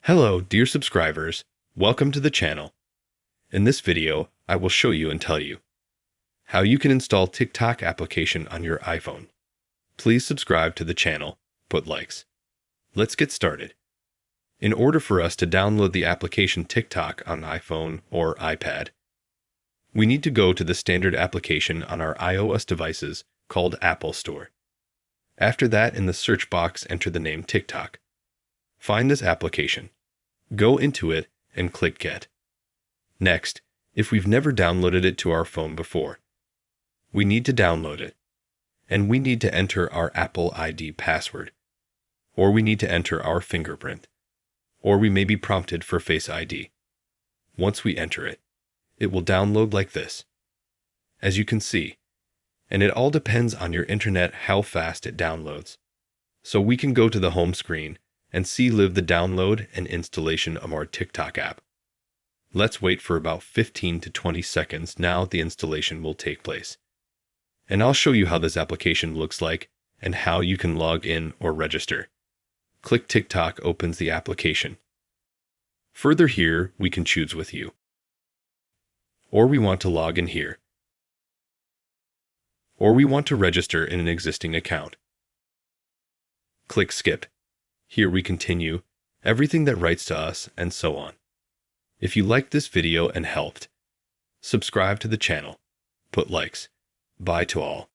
Hello, dear subscribers. Welcome to the channel. In this video, I will show you and tell you how you can install TikTok application on your iPhone. Please subscribe to the channel, put likes. Let's get started. In order for us to download the application TikTok on iPhone or iPad, we need to go to the standard application on our iOS devices called Apple Store. After that, in the search box, enter the name TikTok. Find this application. Go into it and click Get. Next, if we've never downloaded it to our phone before, we need to download it, and we need to enter our Apple ID password, or we need to enter our fingerprint, or we may be prompted for Face ID. Once we enter it, it will download like this, as you can see, and it all depends on your internet how fast it downloads. So we can go to the home screen and see the download and installation of our TikTok app. Let's wait for about 15 to 20 seconds. Now the installation will take place. And I'll show you how this application looks like and how you can log in or register. Click TikTok opens the application. Further here, we can choose with you. Or we want to log in here. Or we want to register in an existing account. Click Skip. Here we continue, everything that writes to us, and so on. If you liked this video and helped, subscribe to the channel, put likes. Bye to all.